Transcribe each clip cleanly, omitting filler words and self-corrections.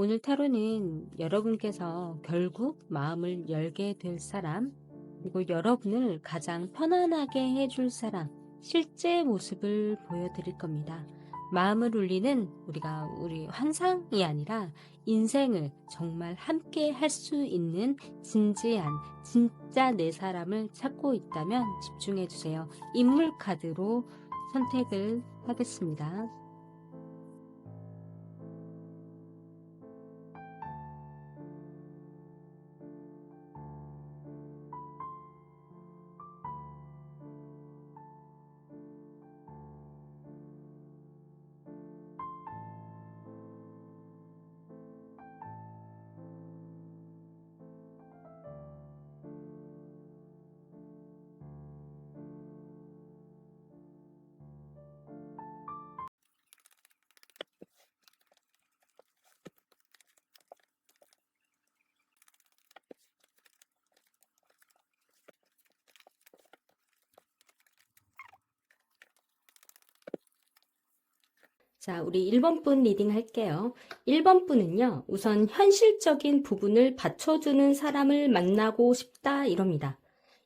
오늘 타로는 여러분께서 결국 마음을 열게 될 사람, 그리고 여러분을 가장 편안하게 해줄 사람, 실제 모습을 보여드릴 겁니다. 마음을 울리는 우리 환상이 아니라 인생을 정말 함께 할 수 있는 진지한, 진짜 내 사람을 찾고 있다면 집중해주세요. 인물 카드로 선택을 하겠습니다. 자, 우리 1번 분 리딩 할게요. 1번 분은요, 우선 현실적인 부분을 받쳐주는 사람을 만나고 싶다 이럽니다.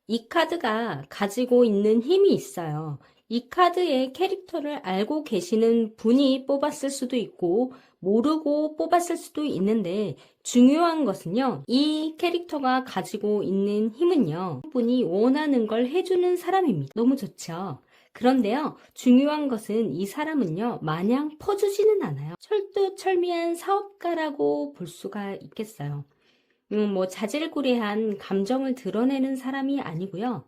이 카드가 가지고 있는 힘이 있어요. 이 카드의 캐릭터를 알고 계시는 분이 뽑았을 수도 있고 모르고 뽑았을 수도 있는데 중요한 것은요, 이 캐릭터가 가지고 있는 힘은요, 분이 원하는 걸 해주는 사람입니다. 너무 좋죠? 그런데요, 중요한 것은 이 사람은요, 마냥 퍼주지는 않아요. 철두철미한 사업가라고 볼 수가 있겠어요. 자질구레한 감정을 드러내는 사람이 아니고요.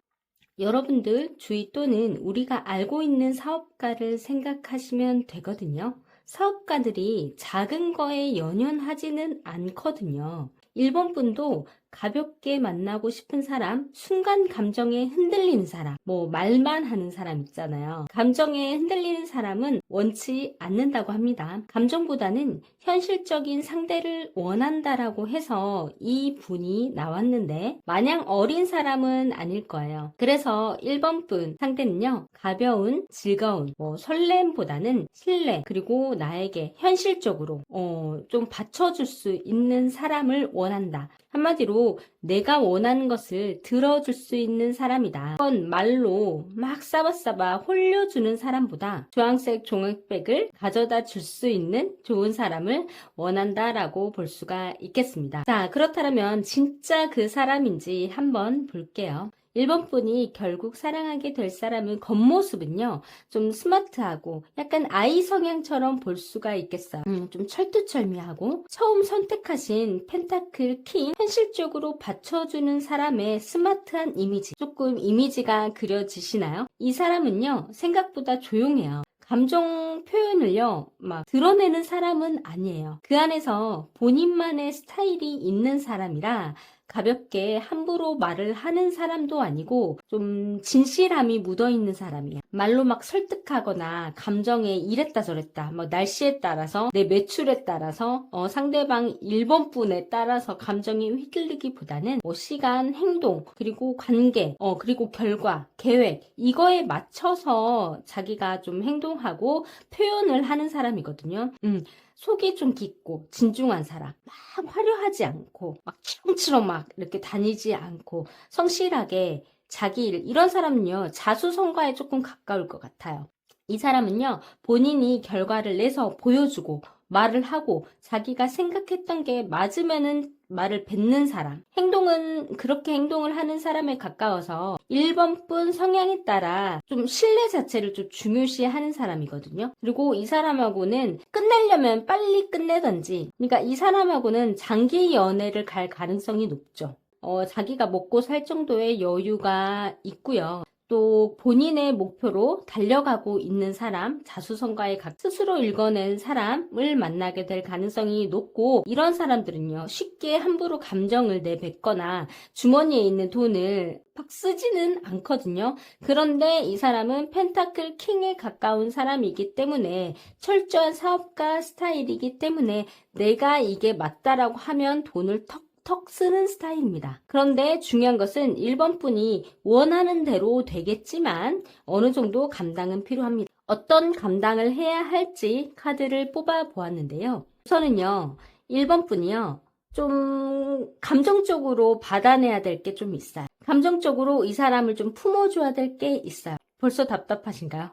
여러분들 주위 또는 우리가 알고 있는 사업가를 생각하시면 되거든요. 사업가들이 작은 거에 연연하지는 않거든요. 1번 분도 가볍게 만나고 싶은 사람, 순간 감정에 흔들리는 사람, 말만 하는 사람 있잖아요. 감정에 흔들리는 사람은 원치 않는다고 합니다. 감정보다는 현실적인 상대를 원한다라고 해서 이 분이 나왔는데 마냥 어린 사람은 아닐 거예요. 그래서 1번 분 상대는요, 가벼운, 즐거운, 설렘보다는 신뢰, 그리고 나에게 현실적으로 좀 받쳐줄 수 있는 사람을 원한다. 한마디로 내가 원하는 것을 들어줄 수 있는 사람이다. 이건 말로 막 싸바싸바 홀려주는 사람보다 주황색 종이백을 가져다 줄 수 있는 좋은 사람을 원한다라고 볼 수가 있겠습니다. 자, 그렇다면 진짜 그 사람인지 한번 볼게요. 1번 분이 결국 사랑하게 될 사람은 겉모습은요, 좀 스마트하고 약간 아이 성향처럼 볼 수가 있겠어요. 좀 철두철미하고 처음 선택하신 펜타클 킹, 현실적으로 받쳐주는 사람의 스마트한 이미지, 조금 이미지가 그려지시나요? 이 사람은요, 생각보다 조용해요. 감정 표현을요, 막 드러내는 사람은 아니에요. 그 안에서 본인만의 스타일이 있는 사람이라 가볍게 함부로 말을 하는 사람도 아니고 좀 진실함이 묻어있는 사람이야. 말로 막 설득하거나 감정에 이랬다 저랬다, 날씨에 따라서 내 매출에 따라서 상대방 1번 분에 따라서 감정이 휘둘리기보다는 시간, 행동, 그리고 관계, 그리고 결과, 계획, 이거에 맞춰서 자기가 좀 행동하고 표현을 하는 사람이거든요. 속이 좀 깊고 진중한 사람, 막 화려하지 않고 막 치렁치렁 막 이렇게 다니지 않고 성실하게 자기 일, 이런 사람은요, 자수성가에 조금 가까울 것 같아요. 이 사람은요, 본인이 결과를 내서 보여주고 말을 하고 자기가 생각했던 게 맞으면은 말을 뱉는 사람, 행동은 그렇게 행동을 하는 사람에 가까워서 1번 분 성향에 따라 좀 신뢰 자체를 좀 중요시하는 사람이거든요. 그리고 이 사람하고는 끝내려면 빨리 끝내던지, 그러니까 이 사람하고는 장기 연애를 갈 가능성이 높죠. 자기가 먹고 살 정도의 여유가 있고요. 또 본인의 목표로 달려가고 있는 사람, 자수성가에 스스로 읽어낸 사람을 만나게 될 가능성이 높고, 이런 사람들은요, 쉽게 함부로 감정을 내뱉거나 주머니에 있는 돈을 막 쓰지는 않거든요. 그런데 이 사람은 펜타클 킹에 가까운 사람이기 때문에 철저한 사업가 스타일이기 때문에 내가 이게 맞다라고 하면 돈을 턱 쓰는 스타일입니다. 그런데 중요한 것은 1번 분이 원하는 대로 되겠지만 어느 정도 감당은 필요합니다. 어떤 감당을 해야 할지 카드를 뽑아 보았는데요. 우선은요, 1번 분이요. 좀 감정적으로 받아내야 될 게 좀 있어요. 감정적으로 이 사람을 좀 품어줘야 될 게 있어요. 벌써 답답하신가요?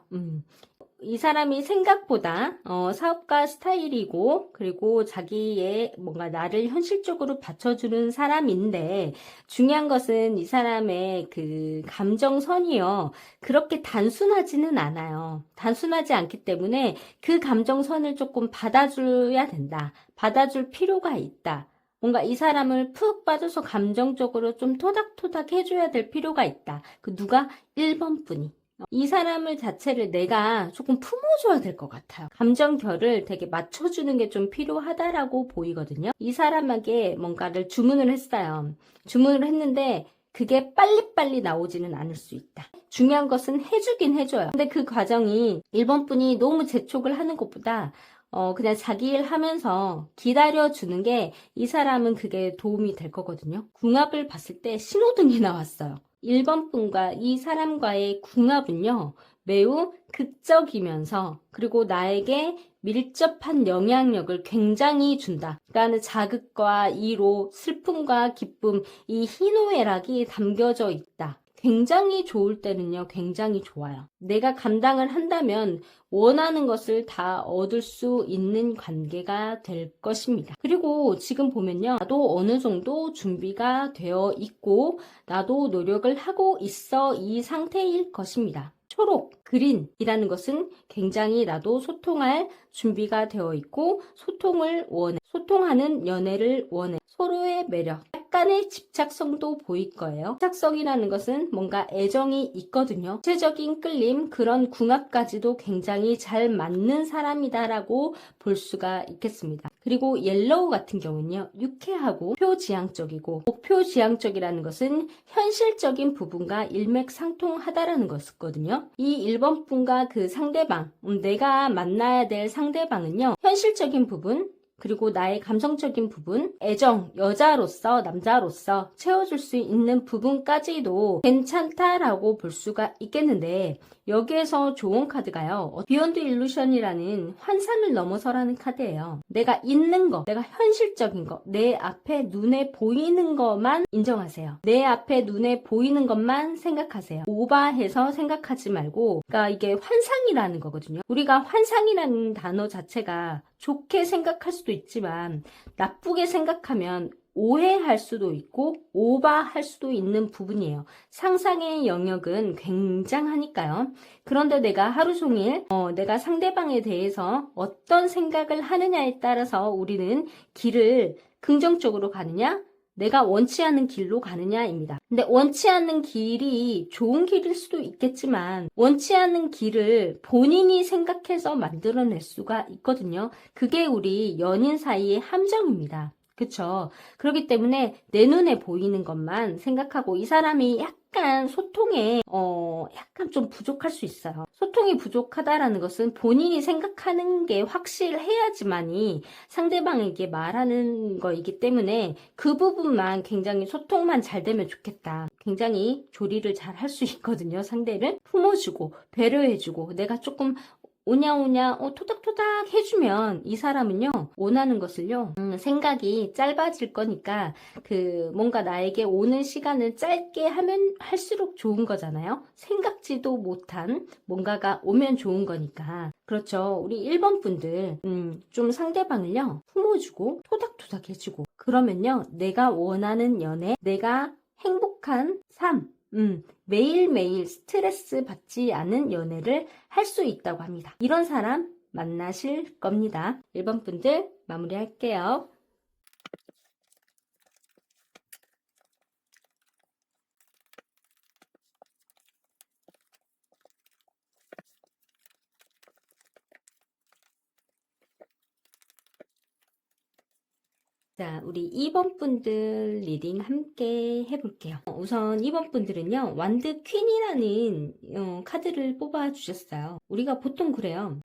이 사람이 생각보다 사업가 스타일이고 그리고 자기의 뭔가 나를 현실적으로 받쳐주는 사람인데 중요한 것은 이 사람의 그 감정선이요. 그렇게 단순하지는 않아요. 단순하지 않기 때문에 그 감정선을 조금 받아줘야 된다. 받아줄 필요가 있다. 뭔가 이 사람을 푹 빠져서 감정적으로 좀 토닥토닥 해줘야 될 필요가 있다. 그 누가? 1번 분이. 이 사람을 자체를 내가 조금 품어줘야 될 것 같아요. 감정결을 되게 맞춰주는 게 좀 필요하다라고 보이거든요. 이 사람에게 뭔가를 주문을 했어요. 주문을 했는데 그게 빨리빨리 나오지는 않을 수 있다. 중요한 것은 해주긴 해줘요. 근데 그 과정이 1번 분이 너무 재촉을 하는 것보다 그냥 자기 일 하면서 기다려주는 게 이 사람은 그게 도움이 될 거거든요. 궁합을 봤을 때 신호등이 나왔어요. 1번 분과 이 사람과의 궁합은요, 매우 극적이면서, 그리고 나에게 밀접한 영향력을 굉장히 준다. 그러니까 자극과 이로, 슬픔과 기쁨, 이 희노애락이 담겨져 있다. 굉장히 좋을 때는요, 굉장히 좋아요. 내가 감당을 한다면 원하는 것을 다 얻을 수 있는 관계가 될 것입니다. 그리고 지금 보면요, 나도 어느 정도 준비가 되어 있고, 나도 노력을 하고 있어 이 상태일 것입니다. 초록, 그린이라는 것은 굉장히 나도 소통할 준비가 되어 있고, 소통을 원해. 소통하는 연애를 원해. 서로의 매력. 약간의 집착성도 보일 거예요. 집착성이라는 것은 뭔가 애정이 있거든요. 구체적인 끌림, 그런 궁합까지도 굉장히 잘 맞는 사람이다라고 볼 수가 있겠습니다. 그리고 옐로우 같은 경우는요, 유쾌하고 목표지향적이고, 목표지향적이라는 것은 현실적인 부분과 일맥상통하다라는 것이거든요. 이 1번 분과 그 상대방, 내가 만나야 될 상대방은요, 현실적인 부분, 그리고 나의 감성적인 부분, 애정, 여자로서, 남자로서 채워줄 수 있는 부분까지도 괜찮다라고 볼 수가 있겠는데, 여기에서 좋은 카드가요, 비욘드 일루션이라는 환상을 넘어서라는 카드예요. 내가 있는 거, 내가 현실적인 거, 내 앞에 눈에 보이는 것만 인정하세요. 내 앞에 눈에 보이는 것만 생각하세요. 오버해서 생각하지 말고, 그러니까 이게 환상이라는 거거든요. 우리가 환상이라는 단어 자체가 좋게 생각할 수도 있지만 나쁘게 생각하면 오해할 수도 있고 오버할 수도 있는 부분이에요. 상상의 영역은 굉장하니까요. 그런데 내가 하루 종일 내가 상대방에 대해서 어떤 생각을 하느냐에 따라서 우리는 길을 긍정적으로 가느냐, 내가 원치 않는 길로 가느냐입니다. 근데 원치 않는 길이 좋은 길일 수도 있겠지만 원치 않는 길을 본인이 생각해서 만들어낼 수가 있거든요. 그게 우리 연인 사이의 함정입니다. 그쵸? 그렇기 때문에 내 눈에 보이는 것만 생각하고 이 사람이 약간 소통에 약간 좀 부족할 수 있어요. 소통이 부족하다라는 것은 본인이 생각하는 게 확실해야지만이 상대방에게 말하는 거이기 때문에 그 부분만 굉장히 소통만 잘 되면 좋겠다. 굉장히 조리를 잘 할 수 있거든요. 상대를 품어주고 배려해주고 내가 조금 오냐오냐 토닥토닥 해주면 이 사람은요 원하는 것을요 생각이 짧아질 거니까 그 뭔가 나에게 오는 시간을 짧게 하면 할수록 좋은 거잖아요. 생각지도 못한 뭔가가 오면 좋은 거니까. 그렇죠. 우리 1번 분들 좀 상대방을요 품어주고 토닥토닥 해주고 그러면요 내가 원하는 연애, 내가 행복한 삶, 매일매일 스트레스 받지 않은 연애를 할 수 있다고 합니다. 이런 사람 만나실 겁니다. 1번 분들 마무리할게요. 자, 우리 2번 분들 리딩 함께 해볼게요. 우선 2번 분들은요, 완드 퀸이라는 카드를 뽑아주셨어요. 우리가 보통 그래요.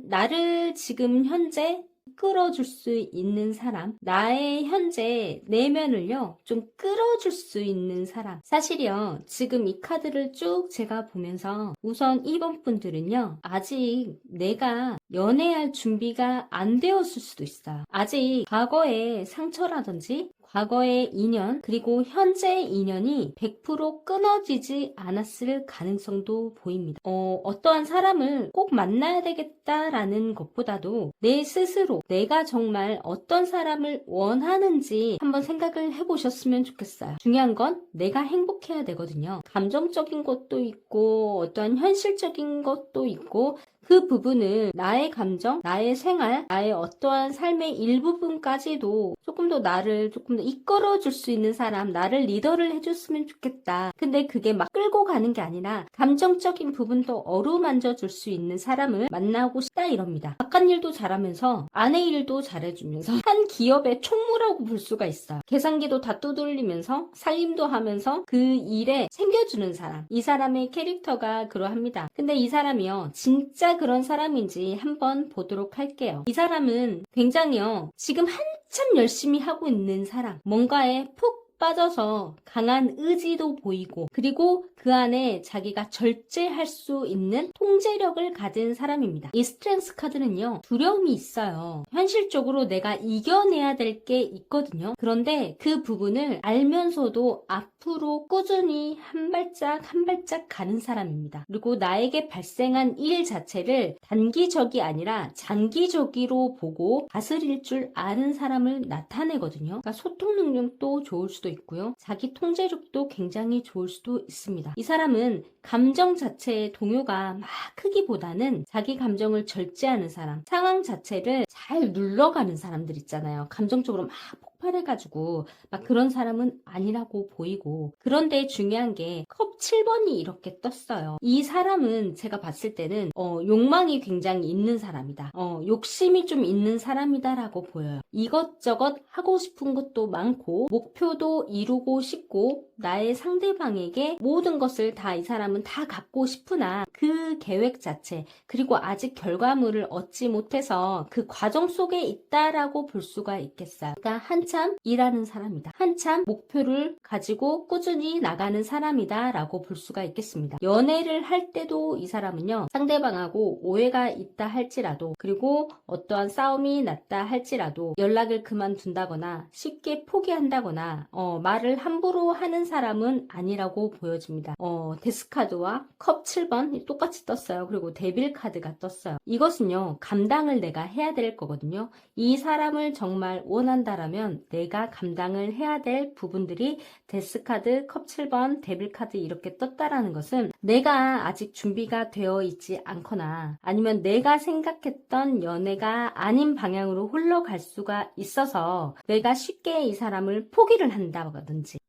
나를 지금 현재 끌어줄 수 있는 사람, 나의 현재 내면을요, 좀 끌어줄 수 있는 사람. 사실요, 지금 이 카드를 쭉 제가 보면서 우선 2번 분들은요, 아직 내가 연애할 준비가 안 되었을 수도 있어요. 아직 과거의 상처라든지 과거의 인연, 그리고 현재의 인연이 100% 끊어지지 않았을 가능성도 보입니다. 어떠한 사람을 꼭 만나야 되겠다라는 것보다도 내 스스로 내가 정말 어떤 사람을 원하는지 한번 생각을 해보셨으면 좋겠어요. 중요한 건 내가 행복해야 되거든요. 감정적인 것도 있고 어떠한 현실적인 것도 있고 그 부분을 나의 감정, 나의 생활, 나의 어떠한 삶의 일부분까지도 조금 더 나를 조금 더 이끌어줄 수 있는 사람, 나를 리더를 해줬으면 좋겠다. 근데 그게 막 끌고 가는 게 아니라 감정적인 부분도 어루만져 줄 수 있는 사람을 만나고 싶다 이럽니다. 바깥 일도 잘하면서 아내 일도 잘해주면서 한 기업의 총무라고 볼 수가 있어요. 계산기도 다 두들리면서 살림도 하면서 그 일에 챙겨주는 사람. 이 사람의 캐릭터가 그러합니다. 근데 이 사람이요, 진짜 그런 사람인지 한번 보도록 할게요. 이 사람은 굉장히요, 지금 한참 열심히 하고 있는 사람, 뭔가에 푹 빠져서 강한 의지도 보이고, 그리고 그 안에 자기가 절제할 수 있는 통제력을 가진 사람입니다. 이 스트렝스 카드는요, 두려움이 있어요. 현실적으로 내가 이겨내야 될 게 있거든요. 그런데 그 부분을 알면서도 앞으로 꾸준히 한 발짝 한 발짝 가는 사람입니다. 그리고 나에게 발생한 일 자체를 단기적이 아니라 장기적으로 보고 다스릴 줄 아는 사람을 나타내거든요. 그러니까 소통 능력도 좋을 수도 있고요. 자기 통제력도 굉장히 좋을 수도 있습니다. 이 사람은 감정 자체의 동요가 막 크기보다는 자기 감정을 절제하는 사람, 상황 자체를 잘 눌러가는 사람들 있잖아요. 감정적으로 막 폭발해가지고 막 그런 사람은 아니라고 보이고, 그런데 중요한 게 컵 7번이 이렇게 떴어요. 이 사람은 제가 봤을 때는 욕망이 굉장히 있는 사람이다. 욕심이 좀 있는 사람이다라고 보여요. 이것저것 하고 싶은 것도 많고 목표도 이루고 싶고 나의 상대방에게 모든 것을 다 이 사람은 다 갖고 싶으나 그 계획 자체, 그리고 아직 결과물을 얻지 못해서 그 과정 속에 있다라고 볼 수가 있겠어요. 그러니까 한참 일하는 사람이다. 한참 목표를 가지고 꾸준히 나가는 사람이다 라고 볼 수가 있겠습니다. 연애를 할 때도 이 사람은요, 상대방하고 오해가 있다 할지라도, 그리고 어떠한 싸움이 났다 할지라도 연락을 그만둔다거나 쉽게 포기한다거나 말을 함부로 하는 사람은 아니라고 보여집니다. 데스카드와 컵 7번 똑같이 떴어요. 그리고 데빌 카드가 떴어요. 이것은요, 감당을 내가 해야 될 거거든요. 이 사람을 정말 원한다라면 내가 감당을 해야 될 부분들이 데스카드, 컵 7번, 데빌 카드 이렇게 떴다라는 것은 내가 아직 준비가 되어 있지 않거나 아니면 내가 생각했던 연애가 아닌 방향으로 흘러갈 수가 있어서 내가 쉽게 이 사람을 포기를 한다든지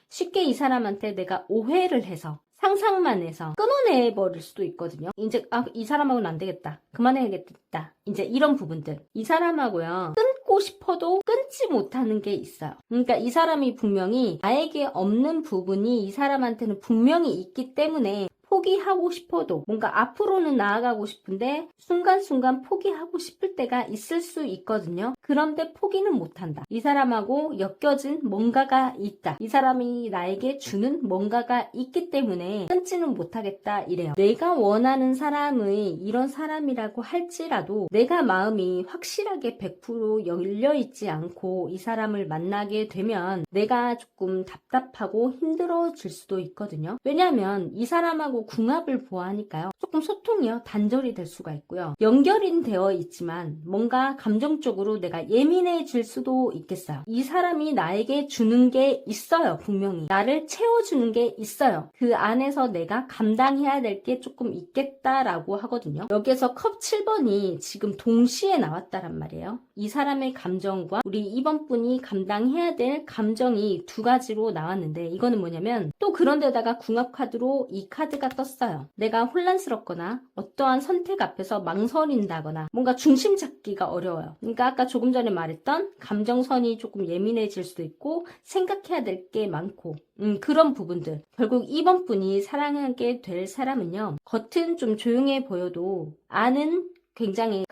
쉽게 이 사람한테 내가 오해를 해서 상상만 해서 끊어내버릴 수도 있거든요. 이제 이 사람하고는 안 되겠다, 그만해야겠다, 이제 이런 부분들, 이 사람하고요 끊고 싶어도 끊지 못하는 게 있어요. 그러니까 이 사람이 분명히 나에게 없는 부분이 이 사람한테는 분명히 있기 때문에 포기하고 싶어도 뭔가 앞으로는 나아가고 싶은데 순간순간 포기하고 싶을 때가 있을 수 있거든요. 그런데 포기는 못한다. 이 사람하고 엮여진 뭔가가 있다. 이 사람이 나에게 주는 뭔가가 있기 때문에 끊지는 못하겠다 이래요. 내가 원하는 사람의 이런 사람이라고 할지라도 내가 마음이 확실하게 100% 열려있지 않고 이 사람을 만나게 되면 내가 조금 답답하고 힘들어질 수도 있거든요. 왜냐하면 이 사람하고 궁합을 보아하니까요, 조금 소통이요 단절이 될 수가 있고요, 연결은 되어 있지만 뭔가 감정적으로 내가 예민해질 수도 있겠어요. 이 사람이 나에게 주는 게 있어요. 분명히 나를 채워주는 게 있어요. 그 안에서 내가 감당해야 될 게 조금 있겠다라고 하거든요. 여기에서 컵 7번이 지금 동시에 나왔다란 말이에요. 이 사람의 감정과 우리 2번 분이 감당해야 될 감정이 두 가지로 나왔는데, 이거는 뭐냐면 또 그런 데다가 궁합 카드로 이 카드가 떴어요. 내가 혼란스럽거나 어떠한 선택 앞에서 망설인다거나 뭔가 중심 잡기가 어려워요. 그러니까 아까 조금 전에 말했던 감정선이 조금 예민해질 수도 있고 생각해야 될 게 많고 그런 부분들. 결국 2번 분이 사랑하게 될 사람은요, 겉은 좀 조용해 보여도 안은 굉장히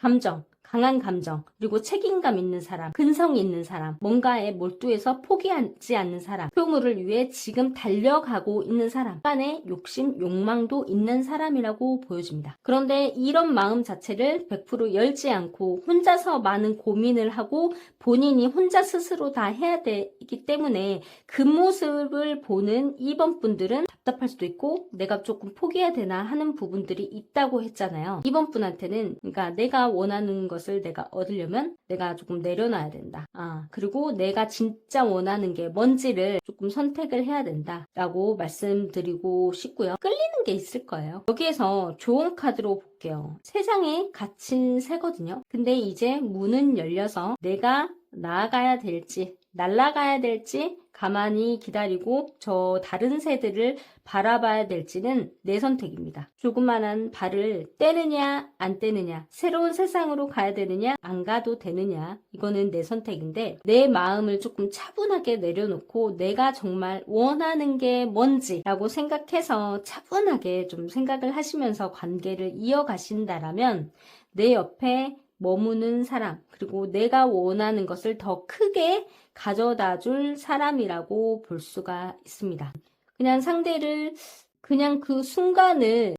강한 감정, 그리고 책임감 있는 사람, 근성 있는 사람, 뭔가에 몰두해서 포기하지 않는 사람, 목표물을 위해 지금 달려가고 있는 사람, 약간의 욕심, 욕망도 있는 사람이라고 보여집니다. 그런데 이런 마음 자체를 100% 열지 않고 혼자서 많은 고민을 하고 본인이 혼자 스스로 다 해야 되기 때문에 그 모습을 보는 2번 분들은 답답할 수도 있고 내가 조금 포기해야 되나 하는 부분들이 있다고 했잖아요. 2번 분한테는 그러니까 내가 원하는 것을 내가 얻으려면 내가 조금 내려놔야 된다. 그리고 내가 진짜 원하는 게 뭔지를 조금 선택을 해야 된다 라고 말씀드리고 싶고요. 끌리는 게 있을 거예요. 여기에서 좋은 카드로 볼게요. 세 장에 갇힌 새거든요. 근데 이제 문은 열려서 내가 나아가야 될지 날아가야 될지 가만히 기다리고 저 다른 새들을 바라봐야 될지는 내 선택입니다. 조그만한 발을 떼느냐 안 떼느냐, 새로운 세상으로 가야 되느냐 안 가도 되느냐, 이거는 내 선택인데 내 마음을 조금 차분하게 내려놓고 내가 정말 원하는 게 뭔지 라고 생각해서 차분하게 좀 생각을 하시면서 관계를 이어가신다라면 내 옆에 머무는 사람, 그리고 내가 원하는 것을 더 크게 가져다 줄 사람이라고 볼 수가 있습니다. 그냥 상대를 그냥 그 순간을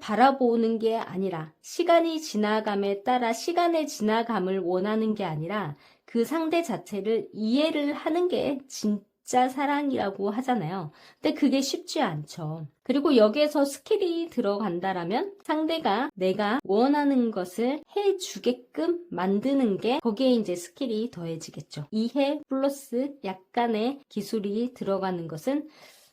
바라보는 게 아니라 시간이 지나감에 따라 시간의 지나감을 원하는 게 아니라 그 상대 자체를 이해를 하는 게 진짜 사랑이라고 하잖아요. 근데 그게 쉽지 않죠. 그리고 여기에서 스킬이 들어간다라면 상대가 내가 원하는 것을 해주게끔 만드는 게 거기에 이제 스킬이 더해지겠죠. 이해 플러스 약간의 기술이 들어가는 것은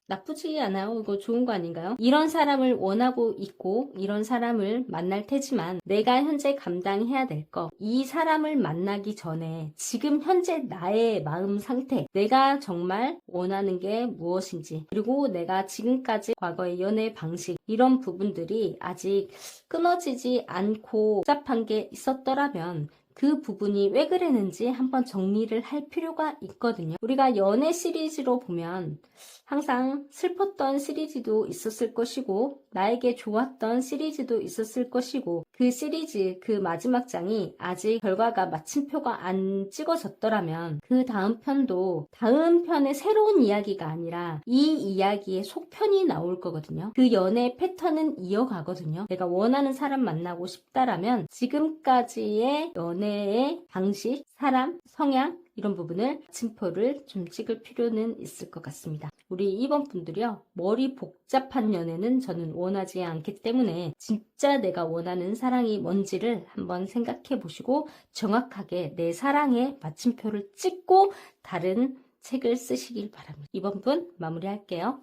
나쁘지 않아요. 이거 좋은 거 아닌가요? 이런 사람을 원하고 있고 이런 사람을 만날 테지만 내가 현재 감당해야 될 거, 이 사람을 만나기 전에 지금 현재 나의 마음 상태, 내가 정말 원하는 게 무엇인지, 그리고 내가 지금까지 과거의 연애 방식, 이런 부분들이 아직 끊어지지 않고 복잡한 게 있었더라면 그 부분이 왜 그랬는지 한번 정리를 할 필요가 있거든요. 우리가 연애 시리즈로 보면 항상 슬펐던 시리즈도 있었을 것이고 나에게 좋았던 시리즈도 있었을 것이고 그 시리즈 그 마지막 장이 아직 결과가 마침표가 안 찍어졌더라면 그 다음 편도 다음 편의 새로운 이야기가 아니라 이 이야기의 속편이 나올 거거든요. 그 연애 패턴은 이어가거든요. 내가 원하는 사람 만나고 싶다라면 지금까지의 연애의 방식, 사람, 성향 이런 부분을 마침표를 좀 찍을 필요는 있을 것 같습니다. 우리 2번 분들이요. 머리 복잡한 연애는 저는 원하지 않기 때문에 진짜 내가 원하는 사랑이 뭔지를 한번 생각해 보시고 정확하게 내 사랑의 마침표를 찍고 다른 책을 쓰시길 바랍니다. 2번 분 마무리할게요.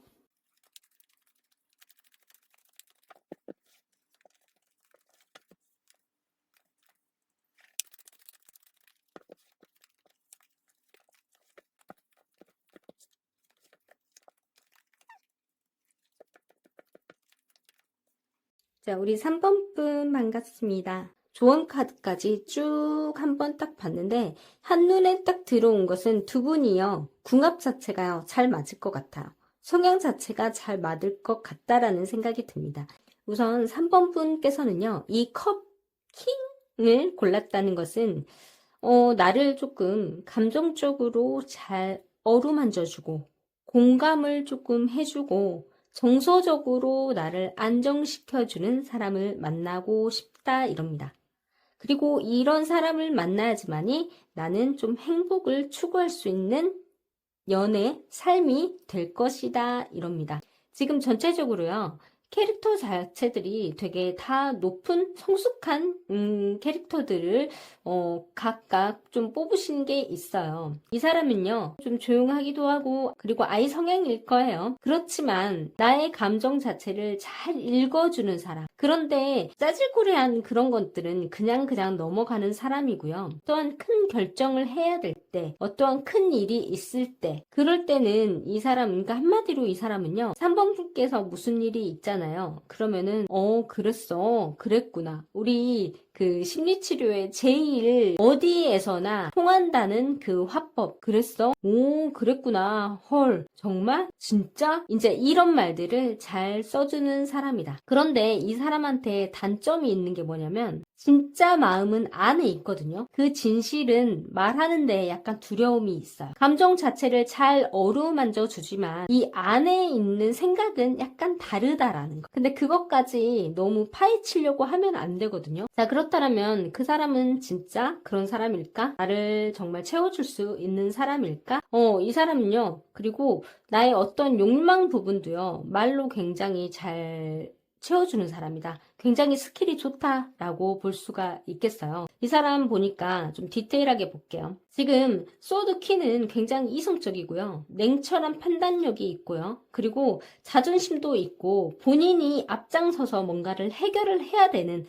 자, 우리 3번 분 반갑습니다. 조언 카드까지 쭉 한번 딱 봤는데 한눈에 딱 들어온 것은 두 분이요. 궁합 자체가요. 잘 맞을 것 같아요. 성향 자체가 잘 맞을 것 같다라는 생각이 듭니다. 우선 3번 분께서는요. 이 컵 킹을 골랐다는 것은 나를 조금 감정적으로 잘 어루만져주고 공감을 조금 해주고 정서적으로 나를 안정시켜주는 사람을 만나고 싶다 이럽니다. 그리고 이런 사람을 만나야지만이 나는 좀 행복을 추구할 수 있는 연애, 삶이 될 것이다 이럽니다. 지금 전체적으로요. 캐릭터 자체들이 되게 다 높은 성숙한 캐릭터들을 각각 좀 뽑으신 게 있어요. 이 사람은요 좀 조용하기도 하고 그리고 아이 성향일 거예요. 그렇지만 나의 감정 자체를 잘 읽어주는 사람, 그런데 짜질구레한 그런 것들은 그냥 넘어가는 사람이고요. 또한 큰 결정을 해야 될 때, 어떠한 큰 일이 있을 때, 그럴 때는 이 사람, 그러니까 한마디로 이 사람은요 3번 분께서 무슨 일이 있잖아요. 그러면은 그랬어, 그랬구나. 우리 그 심리치료의 제일 어디에서나 통한다는 그 화법, 그랬어? 오, 그랬구나. 헐, 정말? 진짜? 이제 이런 말들을 잘 써주는 사람이다. 그런데 이 사람한테 단점이 있는 게 뭐냐면 진짜 마음은 안에 있거든요. 그 진실은 말하는데 약간 두려움이 있어요. 감정 자체를 잘 어루만져 주지만 이 안에 있는 생각은 약간 다르다라는 거. 근데 그것까지 너무 파헤치려고 하면 안 되거든요. 자, 그렇다면 그 사람은 진짜 그런 사람일까? 나를 정말 채워줄 수 있는 사람일까? 이 사람은요. 그리고 나의 어떤 욕망 부분도요. 말로 굉장히 잘 채워주는 사람이다. 굉장히 스킬이 좋다라고 볼 수가 있겠어요. 이 사람 보니까 좀 디테일하게 볼게요. 지금 소드 키는 굉장히 이성적이고요. 냉철한 판단력이 있고요. 그리고 자존심도 있고 본인이 앞장서서 뭔가를 해결을 해야 되는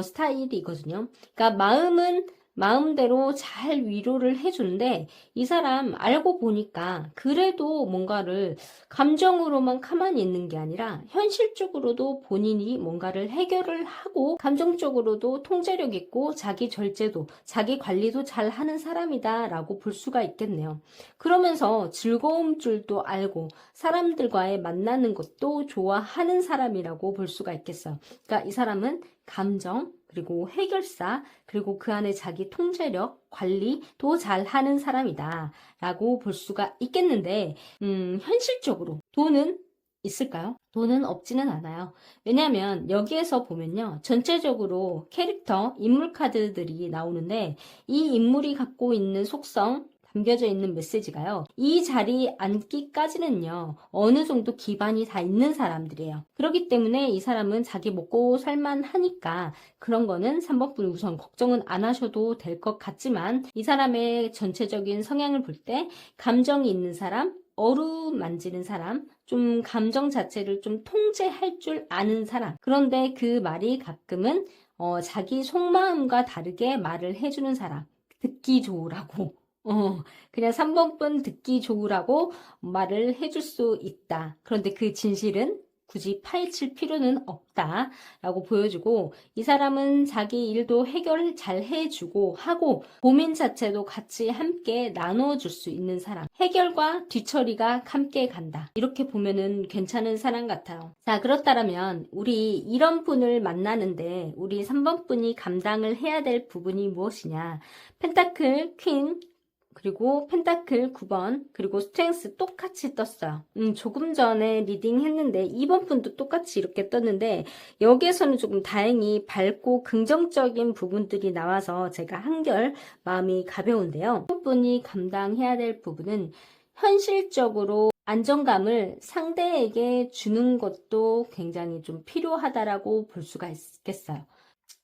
스타일이거든요. 그러니까 마음은 마음대로 잘 위로를 해주는데 이 사람 알고 보니까 그래도 뭔가를 감정으로만 가만히 있는 게 아니라 현실적으로도 본인이 뭔가를 해결을 하고 감정적으로도 통제력 있고 자기 절제도 자기 관리도 잘 하는 사람이다 라고 볼 수가 있겠네요. 그러면서 즐거운 줄도 알고 사람들과의 만나는 것도 좋아하는 사람이라고 볼 수가 있겠어요. 그러니까 이 사람은 감정 그리고 해결사, 그리고 그 안에 자기 통제력, 관리도 잘 하는 사람이다 라고 볼 수가 있겠는데 현실적으로 돈은 있을까요? 돈은 없지는 않아요. 왜냐하면 여기에서 보면요. 전체적으로 캐릭터, 인물 카드들이 나오는데 이 인물이 갖고 있는 속성, 담겨져 있는 메시지가요. 이 자리에 앉기까지는요. 어느 정도 기반이 다 있는 사람들이에요. 그렇기 때문에 이 사람은 자기 먹고 살만하니까 그런 거는 3번 분이 우선 걱정은 안 하셔도 될 것 같지만 이 사람의 전체적인 성향을 볼 때 감정이 있는 사람, 어루만지는 사람, 좀 감정 자체를 좀 통제할 줄 아는 사람. 그런데 그 말이 가끔은 자기 속마음과 다르게 말을 해주는 사람. 듣기 좋으라고. 그냥 3번 분 듣기 좋으라고 말을 해줄 수 있다. 그런데 그 진실은 굳이 파헤칠 필요는 없다라고 보여주고 이 사람은 자기 일도 해결을 잘 해주고 하고 고민 자체도 같이 함께 나눠줄 수 있는 사람. 해결과 뒤처리가 함께 간다. 이렇게 보면은 괜찮은 사람 같아요. 자, 그렇다면 우리 이런 분을 만나는데 우리 3번 분이 감당을 해야 될 부분이 무엇이냐. 펜타클, 퀸, 그리고 펜타클 9번, 그리고 스트렝스 똑같이 떴어요. 조금 전에 리딩 했는데 2번 분도 똑같이 이렇게 떴는데 여기에서는 조금 다행히 밝고 긍정적인 부분들이 나와서 제가 한결 마음이 가벼운데요. 2번 분이 감당해야 될 부분은 현실적으로 안정감을 상대에게 주는 것도 굉장히 좀 필요하다라고 볼 수가 있겠어요.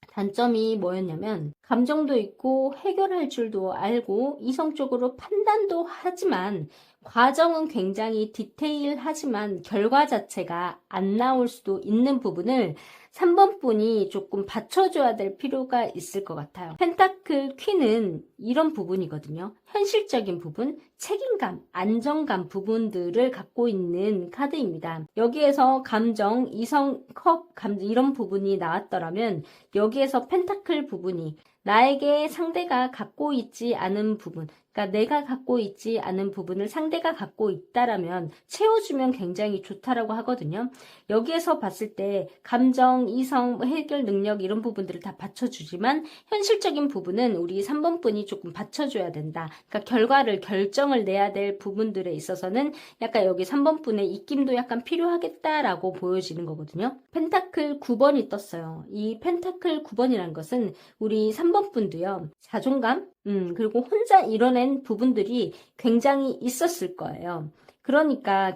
단점이 뭐였냐면 감정도 있고 해결할 줄도 알고 이성적으로 판단도 하지만 과정은 굉장히 디테일하지만 결과 자체가 안 나올 수도 있는 부분을 3번 분이 조금 받쳐줘야 될 필요가 있을 것 같아요. 펜타클 퀸은 이런 부분이거든요. 현실적인 부분, 책임감, 안정감 부분들을 갖고 있는 카드입니다. 여기에서 감정, 이성, 컵, 감정 이런 부분이 나왔더라면 여기에서 펜타클 부분이 나에게 상대가 갖고 있지 않은 부분, 그러니까 내가 갖고 있지 않은 부분을 상대가 갖고 있다라면 채워주면 굉장히 좋다라고 하거든요. 여기에서 봤을 때 감정, 이성, 해결 능력 이런 부분들을 다 받쳐주지만 현실적인 부분은 우리 3번 분이 조금 받쳐줘야 된다. 그러니까 결정을 내야 될 부분들에 있어서는 약간 여기 3번 분의 입김도 약간 필요하겠다라고 보여지는 거거든요. 펜타클 9번이 떴어요. 이 펜타클 9번이라는 것은 우리 3번 분도요. 자존감, 그리고 혼자 이뤄낸 부분들이 굉장히 있었을 거예요. 그러니까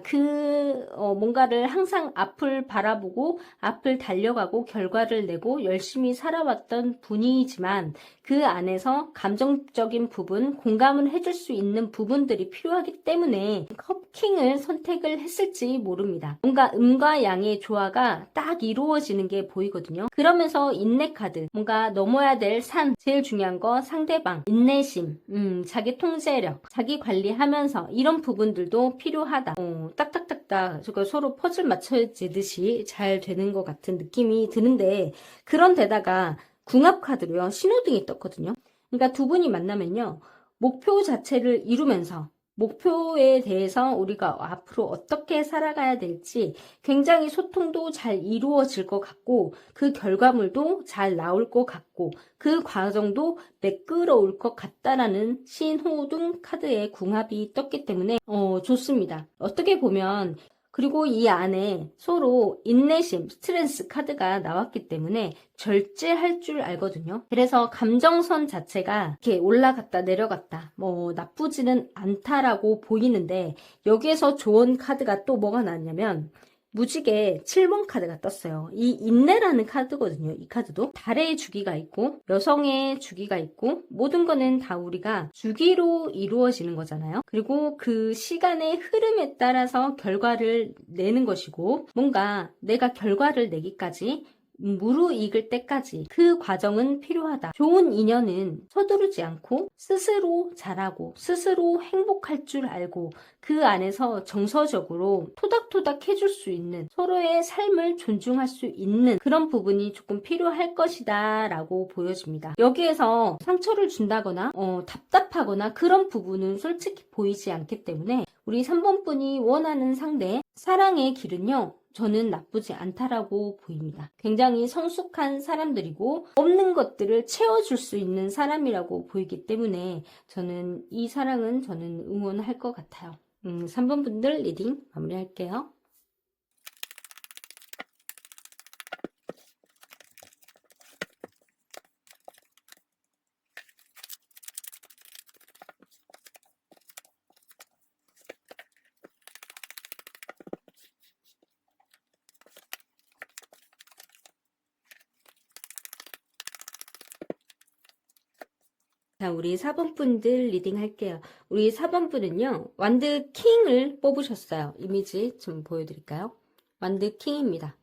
뭔가를 항상 앞을 바라보고 앞을 달려가고 결과를 내고 열심히 살아왔던 분이지만 그 안에서 감정적인 부분, 공감을 해줄 수 있는 부분들이 필요하기 때문에 컵킹을 선택을 했을지 모릅니다. 뭔가 음과 양의 조화가 딱 이루어지는 게 보이거든요. 그러면서 인내 카드, 뭔가 넘어야 될 산, 제일 중요한 거 상대방, 인내심, 자기 통제력, 자기 관리하면서 이런 부분들도 필요하다. 딱딱딱딱 서로 퍼즐 맞춰지듯이 잘 되는 것 같은 느낌이 드는데 그런 데다가 궁합 카드로요. 신호등이 떴거든요. 그러니까 두 분이 만나면요. 목표 자체를 이루면서 목표에 대해서 우리가 앞으로 어떻게 살아가야 될지 굉장히 소통도 잘 이루어질 것 같고 그 결과물도 잘 나올 것 같고 그 과정도 매끄러울 것 같다라는 신호등 카드의 궁합이 떴기 때문에 좋습니다. 어떻게 보면 그리고 이 안에 서로 인내심, 스트레스 카드가 나왔기 때문에 절제할 줄 알거든요. 그래서 감정선 자체가 이렇게 올라갔다 내려갔다 뭐 나쁘지는 않다라고 보이는데 여기에서 좋은 카드가 또 뭐가 나왔냐면 무지개 7번 카드가 떴어요. 이 인내라는 카드거든요. 이 카드도 달의 주기가 있고 여성의 주기가 있고 모든 거는 다 우리가 주기로 이루어지는 거잖아요. 그리고 그 시간의 흐름에 따라서 결과를 내는 것이고 뭔가 내가 결과를 내기까지 무르익을 때까지 그 과정은 필요하다. 좋은 인연은 서두르지 않고 스스로 잘하고 스스로 행복할 줄 알고 그 안에서 정서적으로 토닥토닥 해줄 수 있는 서로의 삶을 존중할 수 있는 그런 부분이 조금 필요할 것이다 라고 보여집니다. 여기에서 상처를 준다거나 답답하거나 그런 부분은 솔직히 보이지 않기 때문에 우리 3번 분이 원하는 상대 사랑의 길은요 저는 나쁘지 않다라고 보입니다. 굉장히 성숙한 사람들이고 없는 것들을 채워줄 수 있는 사람이라고 보이기 때문에 저는 이 사랑은 저는 응원할 것 같아요. 3번 분들 리딩 마무리할게요. 자, 우리 4번 분들 리딩 할게요. 우리 4번 분은요, 완드 킹을 뽑으셨어요. 이미지 좀 보여드릴까요? 완드 킹입니다.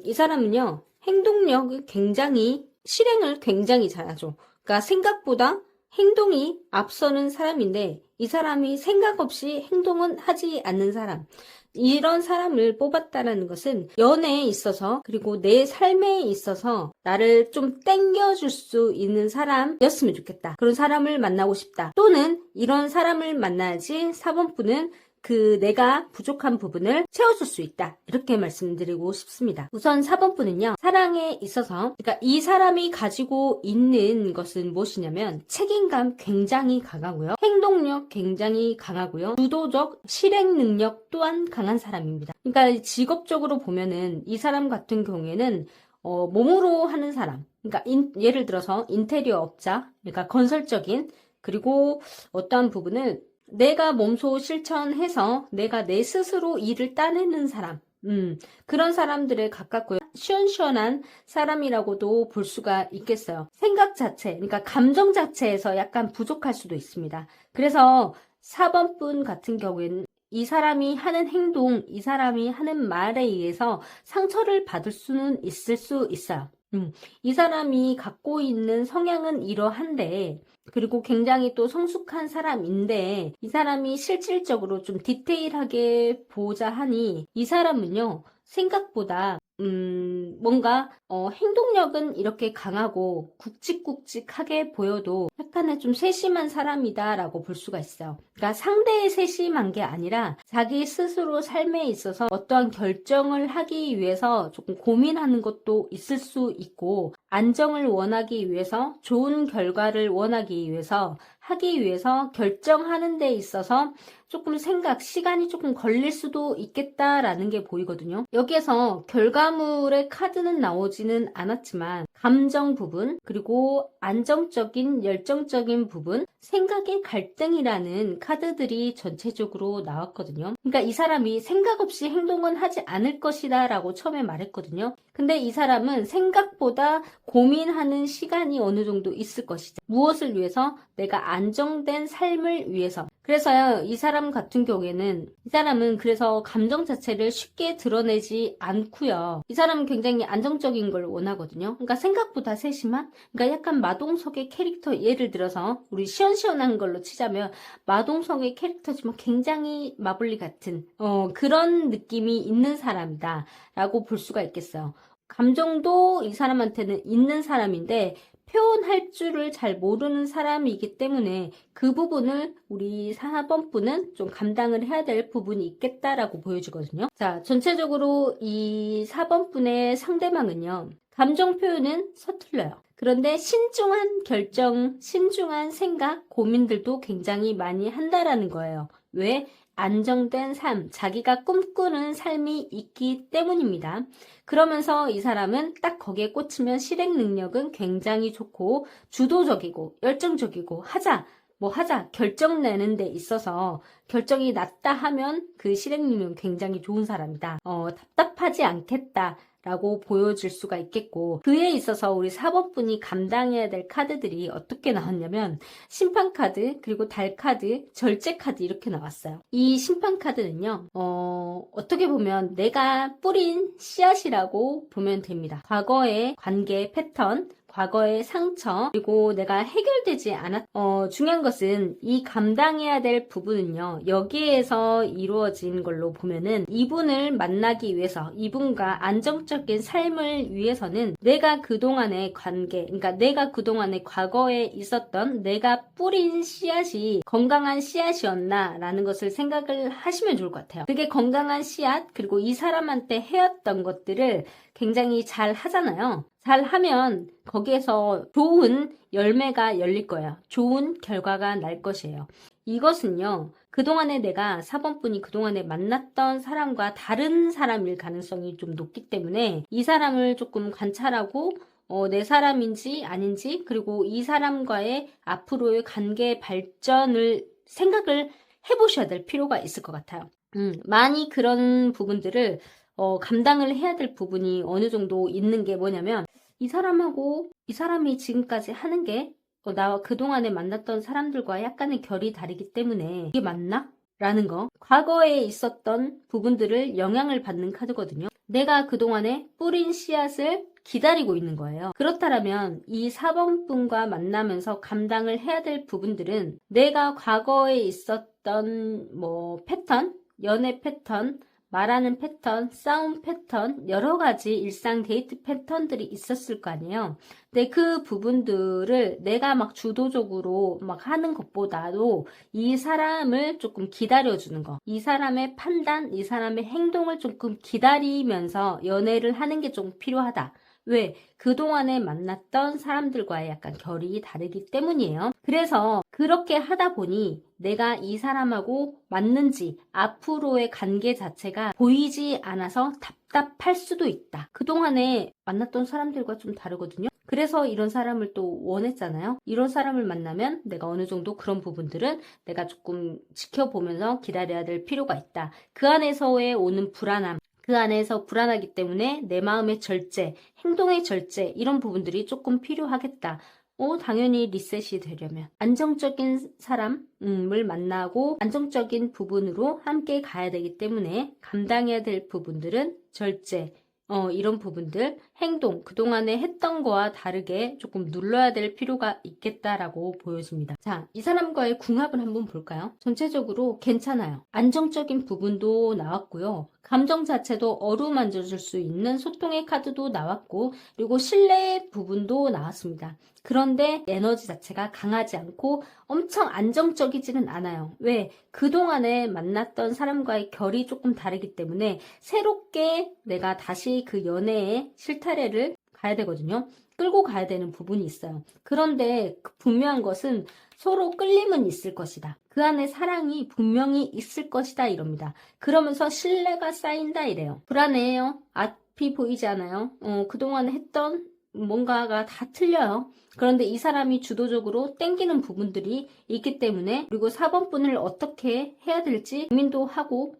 이 사람은요, 행동력을 굉장히, 실행을 굉장히 잘하죠. 그러니까 생각보다 행동이 앞서는 사람인데, 이 사람이 생각 없이 행동은 하지 않는 사람. 이런 사람을 뽑았다는 것은 연애에 있어서 그리고 내 삶에 있어서 나를 좀 땡겨줄 수 있는 사람이었으면 좋겠다. 그런 사람을 만나고 싶다. 또는 이런 사람을 만나야지 4번 분은 그 내가 부족한 부분을 채워줄 수 있다. 이렇게 말씀드리고 싶습니다. 우선 4번 분은요. 사랑에 있어서 그러니까 이 사람이 가지고 있는 것은 무엇이냐면 책임감 굉장히 강하고요. 행동력 굉장히 강하고요. 주도적 실행 능력 또한 강한 사람입니다. 그러니까 직업적으로 보면은 이 사람 같은 경우에는 몸으로 하는 사람. 그러니까 예를 들어서 인테리어 업자, 그러니까 건설적인 그리고 어떠한 부분을 내가 몸소 실천해서 내가 내 스스로 일을 따내는 사람. 그런 사람들에 가깝고요. 시원시원한 사람이라고도 볼 수가 있겠어요. 생각 자체, 그러니까 감정 자체에서 약간 부족할 수도 있습니다. 그래서 4번 분 같은 경우에는 이 사람이 하는 행동, 이 사람이 하는 말에 의해서 상처를 받을 수는 있을 수 있어요. 이 사람이 갖고 있는 성향은 이러한데 그리고 굉장히 또 성숙한 사람인데 이 사람이 실질적으로 좀 디테일하게 보자 하니 이 사람은요 생각보다 뭔가 행동력은 이렇게 강하고 굵직굵직하게 보여도 약간의 좀 세심한 사람이다라고 볼 수가 있어요. 그러니까 상대의 세심한 게 아니라 자기 스스로 삶에 있어서 어떠한 결정을 하기 위해서 조금 고민하는 것도 있을 수 있고 안정을 원하기 위해서 좋은 결과를 원하기 위해서 하기 위해서 결정하는 데 있어서 조금 시간이 조금 걸릴 수도 있겠다라는 게 보이거든요. 여기에서 결과물의 카드는 나오지는 않았지만 감정 부분, 그리고 안정적인 열정적인 부분, 생각의 갈등이라는 카드들이 전체적으로 나왔거든요. 그러니까 이 사람이 생각 없이 행동은 하지 않을 것이다 라고 처음에 말했거든요. 근데 이 사람은 생각보다 고민하는 시간이 어느 정도 있을 것이다. 무엇을 위해서? 내가 안정된 삶을 위해서. 그래서요, 이 사람 같은 경우에는 이 사람은 그래서 감정 자체를 쉽게 드러내지 않고요. 이 사람은 굉장히 안정적인 걸 원하거든요. 그러니까 생각보다 세심한, 그러니까 약간 마동석의 캐릭터, 예를 들어서 우리 시원시원한 걸로 치자면 마동석의 캐릭터지만 굉장히 마블리 같은 그런 느낌이 있는 사람이다 라고 볼 수가 있겠어요. 감정도 이 사람한테는 있는 사람인데 표현할 줄을 잘 모르는 사람이기 때문에 그 부분을 우리 4번분은 좀 감당을 해야 될 부분이 있겠다라고 보여지거든요. 자, 전체적으로 이 4번분의 상대방은요. 감정 표현은 서툴러요. 그런데 신중한 결정, 신중한 생각, 고민들도 굉장히 많이 한다라는 거예요. 왜? 안정된 삶, 자기가 꿈꾸는 삶이 있기 때문입니다. 그러면서 이 사람은 딱 거기에 꽂히면 실행 능력은 굉장히 좋고 주도적이고 열정적이고 하자, 결정 내는 데 있어서 결정이 났다 하면 그 실행 능력은 굉장히 좋은 사람이다. 답답하지 않겠다. 라고 보여질 수가 있겠고, 그에 있어서 우리 4번분이 감당해야 될 카드들이 어떻게 나왔냐면 심판카드, 그리고 달카드, 절제카드 이렇게 나왔어요. 이 심판카드는요 어떻게 보면 내가 뿌린 씨앗이라고 보면 됩니다. 과거의 관계 패턴, 과거의 상처, 그리고 내가 해결되지 않았, 중요한 것은 이 감당해야 될 부분은요, 여기에서 이루어진 걸로 보면은 이분을 만나기 위해서, 이분과 안정적인 삶을 위해서는 내가 그동안의 관계, 그러니까 내가 그동안의 과거에 있었던 내가 뿌린 씨앗이 건강한 씨앗이었나 라는 것을 생각을 하시면 좋을 것 같아요. 그게 건강한 씨앗, 그리고 이 사람한테 해왔던 것들을 굉장히 잘 하잖아요. 잘 하면 거기에서 좋은 열매가 열릴 거예요. 좋은 결과가 날 것이에요. 이것은요, 그동안에 내가 4번분이 그동안에 만났던 사람과 다른 사람일 가능성이 좀 높기 때문에 이 사람을 조금 관찰하고 내 사람인지 아닌지, 그리고 이 사람과의 앞으로의 관계 발전을 생각을 해보셔야 될 필요가 있을 것 같아요. 많이 그런 부분들을 감당을 해야 될 부분이 어느 정도 있는 게 뭐냐면, 이 사람이 지금까지 하는 게 나와 그동안에 만났던 사람들과 약간의 결이 다르기 때문에 이게 맞나? 라는 거. 과거에 있었던 부분들을 영향을 받는 카드거든요. 내가 그동안에 뿌린 씨앗을 기다리고 있는 거예요. 그렇다면 이 4번분과 만나면서 감당을 해야 될 부분들은 내가 과거에 있었던 패턴, 연애 패턴, 말하는 패턴, 싸움 패턴, 여러 가지 일상 데이트 패턴들이 있었을 거 아니에요. 근데 그 부분들을 내가 막 주도적으로 막 하는 것보다도 이 사람을 조금 기다려주는 거. 이 사람의 판단, 이 사람의 행동을 조금 기다리면서 연애를 하는 게 좀 필요하다. 왜? 그동안에 만났던 사람들과의 약간 결이 다르기 때문이에요. 그래서 그렇게 하다 보니 내가 이 사람하고 맞는지 앞으로의 관계 자체가 보이지 않아서 답답할 수도 있다. 그동안에 만났던 사람들과 좀 다르거든요. 그래서 이런 사람을 또 원했잖아요. 이런 사람을 만나면 내가 어느 정도 그런 부분들은 내가 조금 지켜보면서 기다려야 될 필요가 있다. 그 안에서의 오는 불안함, 그 안에서 불안하기 때문에 내 마음의 절제, 행동의 절제, 이런 부분들이 조금 필요하겠다. 당연히 리셋이 되려면 안정적인 사람을 만나고 안정적인 부분으로 함께 가야 되기 때문에 감당해야 될 부분들은 절제, 이런 부분들, 행동, 그동안에 했던 거와 다르게 조금 눌러야 될 필요가 있겠다라고 보여집니다. 자, 이 사람과의 궁합을 한번 볼까요? 전체적으로 괜찮아요. 안정적인 부분도 나왔고요. 감정 자체도 어루만져줄 수 있는 소통의 카드도 나왔고, 그리고 신뢰 부분도 나왔습니다. 그런데 에너지 자체가 강하지 않고 엄청 안정적이지는 않아요. 왜? 그동안에 만났던 사람과의 결이 조금 다르기 때문에 새롭게 내가 다시 그 연애의 실타래를 가야 되거든요. 끌고 가야 되는 부분이 있어요. 그런데 분명한 것은 서로 끌림은 있을 것이다. 그 안에 사랑이 분명히 있을 것이다 이럽니다. 그러면서 신뢰가 쌓인다 이래요. 불안해요. 앞이 보이지 않아요. 그동안 했던 뭔가가 다 틀려요. 그런데 이 사람이 주도적으로 땡기는 부분들이 있기 때문에, 그리고 4번분을 어떻게 해야 될지 고민도 하고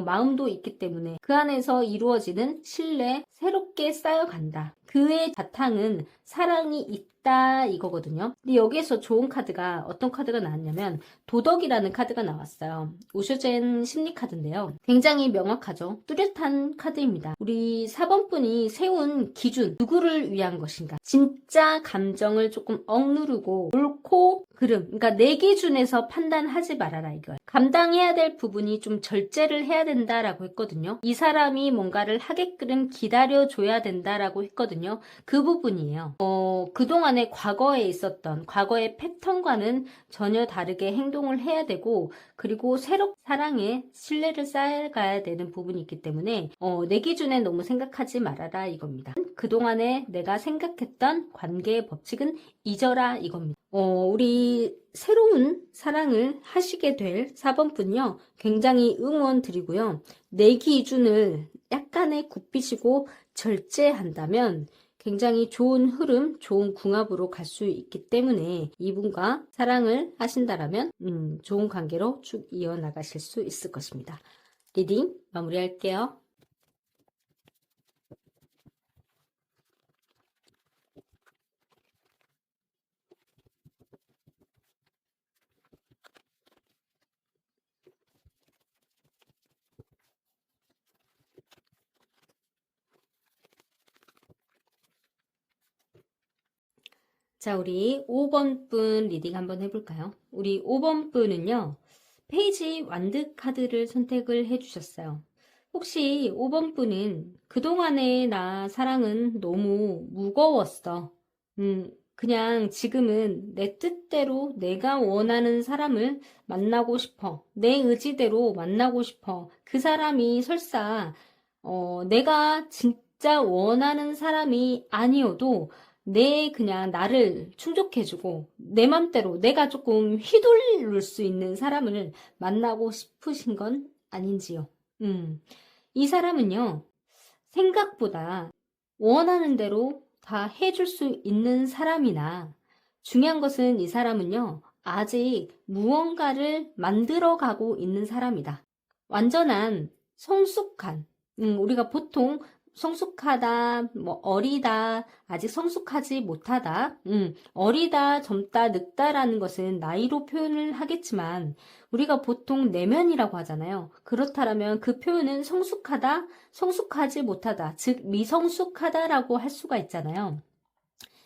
마음도 있기 때문에 그 안에서 이루어지는 신뢰, 새롭게 쌓여간다. 그의 바탕은 사랑이 있다 이거거든요. 근데 여기에서 좋은 카드가 어떤 카드가 나왔냐면 도덕이라는 카드가 나왔어요. 오쇼젠 심리 카드인데요. 굉장히 명확하죠. 뚜렷한 카드입니다. 우리 4번분이 세운 기준, 누구를 위한 것인가? 진짜 감정을 조금 억누르고 옳고 그름, 그러니까 내 기준에서 판단하지 말아라 이거예요. 감당해야 될 부분이 좀 절제를 해야 된다라고 했거든요. 이 사람이 뭔가를 하게끔 기다려줘야 된다라고 했거든요. 있거든요. 그 부분이에요. 그동안에 과거에 있었던 과거의 패턴과는 전혀 다르게 행동을 해야 되고, 그리고 새롭게 사랑에 신뢰를 쌓아가야 되는 부분이 있기 때문에 내 기준에 너무 생각하지 말아라 이겁니다. 그동안에 내가 생각했던 관계의 법칙은 잊어라 이겁니다. 우리 새로운 사랑을 하시게 될 4번분요. 굉장히 응원 드리고요. 내 기준을 약간의 굽히시고 절제한다면 굉장히 좋은 흐름, 좋은 궁합으로 갈 수 있기 때문에 이분과 사랑을 하신다라면 좋은 관계로 쭉 이어나가실 수 있을 것입니다. 리딩 마무리할게요. 자, 우리 5번 분 리딩 한번 해볼까요? 우리 5번 분은요, 페이지 완드 카드를 선택을 해주셨어요. 혹시 5번 분은 그동안의 나 사랑은 너무 무거웠어. 그냥 지금은 내 뜻대로 내가 원하는 사람을 만나고 싶어. 내 의지대로 만나고 싶어. 그 사람이 설사, 내가 진짜 원하는 사람이 아니어도 그냥 나를 충족해주고 내 맘대로 내가 조금 휘둘릴 수 있는 사람을 만나고 싶으신 건 아닌지요. 이 사람은요, 생각보다 원하는 대로 다 해줄 수 있는 사람이나 중요한 것은 이 사람은요, 아직 무언가를 만들어가고 있는 사람이다. 완전한 성숙한, 우리가 보통 성숙하다, 뭐 어리다, 아직 성숙하지 못하다, 어리다, 젊다, 늙다라는 것은 나이로 표현을 하겠지만 우리가 보통 내면이라고 하잖아요. 그렇다면 그 표현은 성숙하다, 성숙하지 못하다, 즉 미성숙하다라고 할 수가 있잖아요.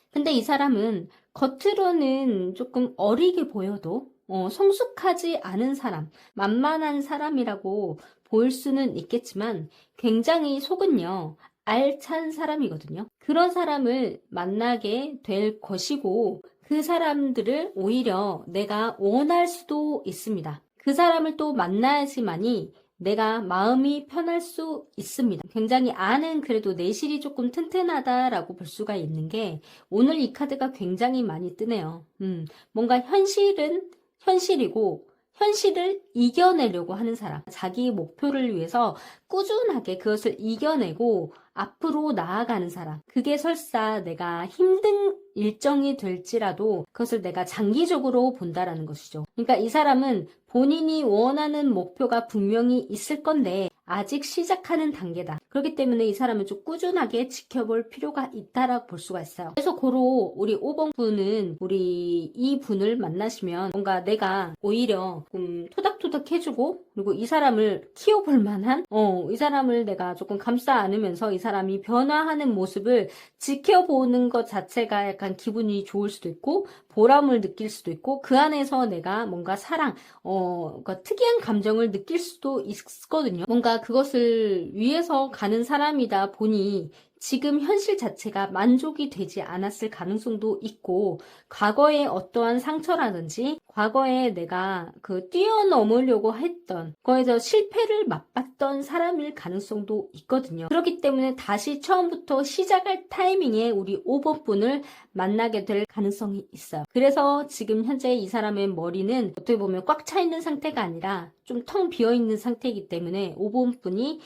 근데 이 사람은 겉으로는 조금 어리게 보여도 성숙하지 않은 사람, 만만한 사람이라고 보일 수는 있겠지만 굉장히 속은요, 알찬 사람이거든요. 그런 사람을 만나게 될 것이고 그 사람들을 오히려 내가 원할 수도 있습니다. 그 사람을 또 만나야지만이 내가 마음이 편할 수 있습니다. 굉장히 안은 그래도 내실이 조금 튼튼하다라고 볼 수가 있는 게 오늘 이 카드가 굉장히 많이 뜨네요. 뭔가 현실은 현실이고 현실을 이겨내려고 하는 사람, 자기 목표를 위해서 꾸준하게 그것을 이겨내고 앞으로 나아가는 사람, 그게 설사 내가 힘든 일정이 될지라도 그것을 내가 장기적으로 본다라는 것이죠. 그러니까 이 사람은 본인이 원하는 목표가 분명히 있을 건데 아직 시작하는 단계다. 그렇기 때문에 이 사람은 좀 꾸준하게 지켜볼 필요가 있다라고 볼 수가 있어요. 그래서 고로 우리 5번 분은 우리 이 분을 만나시면 뭔가 내가 오히려 토닥토닥 해주고 그리고 이 사람을 키워볼 만한 이 사람을 내가 조금 감싸 안으면서 이 사람이 변화하는 모습을 지켜보는 것 자체가 약간 기분이 좋을 수도 있고 보람을 느낄 수도 있고 그 안에서 내가 뭔가 사랑, 그러니까 특이한 감정을 느낄 수도 있거든요. 뭔가 그것을 위해서 가는 사람이다 보니 지금 현실 자체가 만족이 되지 않았을 가능성도 있고 과거의 어떠한 상처라든지 과거에 내가 뛰어넘으려고 했던 거에서 실패를 맛봤던 사람일 가능성도 있거든요. 그렇기 때문에 다시 처음부터 시작할 타이밍에 우리 5번 분을 만나게 될 가능성이 있어요. 그래서 지금 현재 이 사람의 머리는 어떻게 보면 꽉 차 있는 상태가 아니라 좀 텅 비어 있는 상태이기 때문에 5번 분이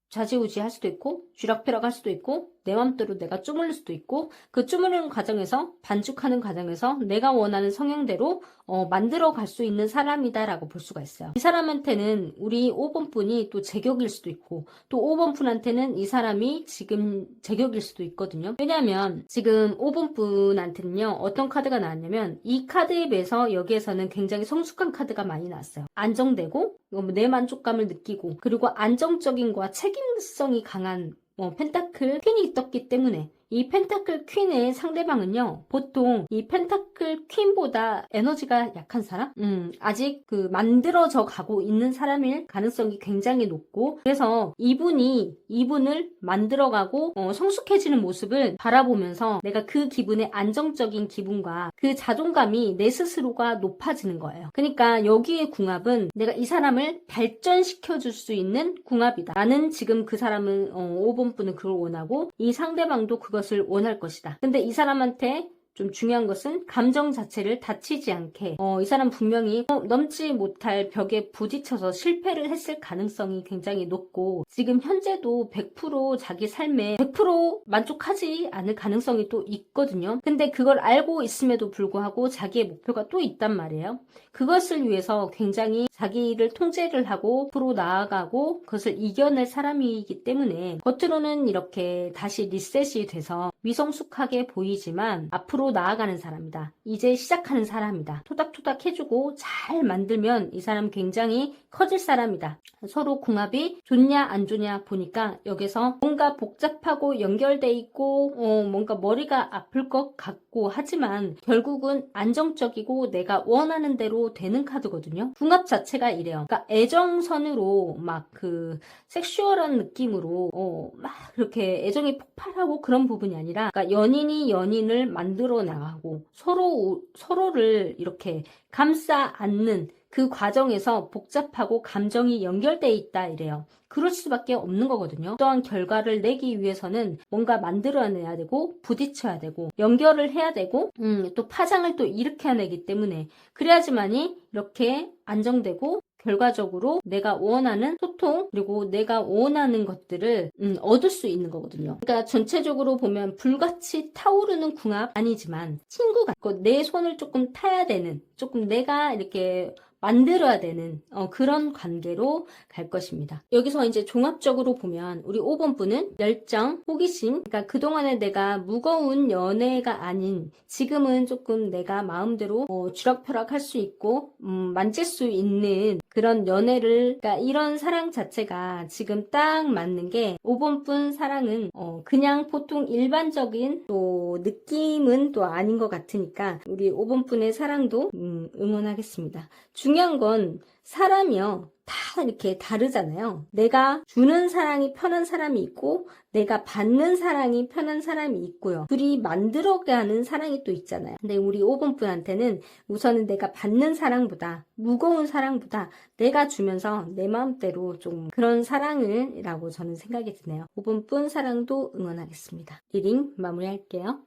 좌지우지 할 수도 있고 쥐락펴락 할 수도 있고 내 맘대로 내가 쪼물릴 수도 있고 그 쪼물리는 과정에서 반죽하는 과정에서 내가 원하는 성향대로 만들어 갈 수 있는 사람이다라고 볼 수가 있어요. 이 사람한테는 우리 5번 분이 또 제격일 수도 있고 또 5번 분한테는 이 사람이 지금 제격일 수도 있거든요. 왜냐하면 지금 5번 분한테는요 어떤 카드가 나왔냐면 이 카드에 비해서 여기에서는 굉장히 성숙한 카드가 많이 나왔어요. 안정되고 내 만족감을 느끼고 그리고 안정적인 거와 책임성이 강한 펜타클 퀸이 떴기 때문에 이 펜타클 퀸의 상대방은요, 보통 이 펜타클 퀸보다 에너지가 약한 사람? 아직 그 만들어져 가고 있는 사람일 가능성이 굉장히 높고, 그래서 이분을 만들어가고 성숙해지는 모습을 바라보면서 내가 그 기분의 안정적인 기분과 그 자존감이 내 스스로가 높아지는 거예요. 그러니까 여기의 궁합은 내가 이 사람을 발전시켜줄 수 있는 궁합이다. 나는 지금 그 사람은 5번 분은 그걸 원하고 이 상대방도 그것을 원할 것이다. 근데 이 사람한테 좀 중요한 것은 감정 자체를 다치지 않게 이 사람 분명히 넘지 못할 벽에 부딪혀서 실패를 했을 가능성이 굉장히 높고 지금 현재도 100% 자기 삶에 100% 만족하지 않을 가능성이 또 있거든요. 근데 그걸 알고 있음에도 불구하고 자기의 목표가 또 있단 말이에요. 그것을 위해서 굉장히 자기를 통제를 하고 앞으로 나아가고 그것을 이겨낼 사람이기 때문에 겉으로는 이렇게 다시 리셋이 돼서 미성숙하게 보이지만 앞으로 나아가는 사람이다. 이제 시작하는 사람이다. 토닥토닥 해주고 잘 만들면 이 사람 굉장히 커질 사람이다. 서로 궁합이 좋냐 안 좋냐 보니까 여기서 뭔가 복잡하고 연결돼 있고 뭔가 머리가 아플 것 같고 하지만 결국은 안정적이고 내가 원하는 대로 되는 카드거든요. 궁합 자체가 이래요. 그러니까 애정선으로 막 그 섹슈얼한 느낌으로 막 그렇게 애정이 폭발하고 그런 부분이 아니라 그러니까 연인이 연인을 만들어 나가고 서로를 이렇게 감싸 안는 그 과정에서 복잡하고 감정이 연결돼 있다 이래요. 그럴 수밖에 없는 거거든요. 어떠한 결과를 내기 위해서는 뭔가 만들어내야 되고 부딪혀야 되고 연결을 해야 되고 또 파장을 또 일으켜야 되기 때문에 그래야지만이 이렇게 안정되고 결과적으로 내가 원하는 소통 그리고 내가 원하는 것들을 얻을 수 있는 거거든요. 그러니까 전체적으로 보면 불같이 타오르는 궁합 아니지만 친구 같고 내 손을 조금 타야 되는 조금 내가 이렇게 만들어야 되는 그런 관계로 갈 것입니다. 여기서 이제 종합적으로 보면 우리 5번 분은 열정, 호기심, 그러니까 그동안에 내가 무거운 연애가 아닌 지금은 조금 내가 마음대로 쥐락펴락 할 수 있고 만질 수 있는 그런 연애를 그러니까 이런 사랑 자체가 지금 딱 맞는 게 5번 분 사랑은 그냥 보통 일반적인 또 느낌은 또 아닌 것 같으니까 우리 5번 분의 사랑도 응원하겠습니다. 중요한 건 사람이요. 다 이렇게 다르잖아요. 내가 주는 사랑이 편한 사람이 있고 내가 받는 사랑이 편한 사람이 있고요. 둘이 만들어가는 사랑이 또 있잖아요. 근데 우리 5번 분한테는 우선은 내가 받는 사랑보다 무거운 사랑보다 내가 주면서 내 마음대로 좀 그런 사랑을 라고 저는 생각이 드네요. 5번 분 사랑도 응원하겠습니다. 리딩 마무리할게요.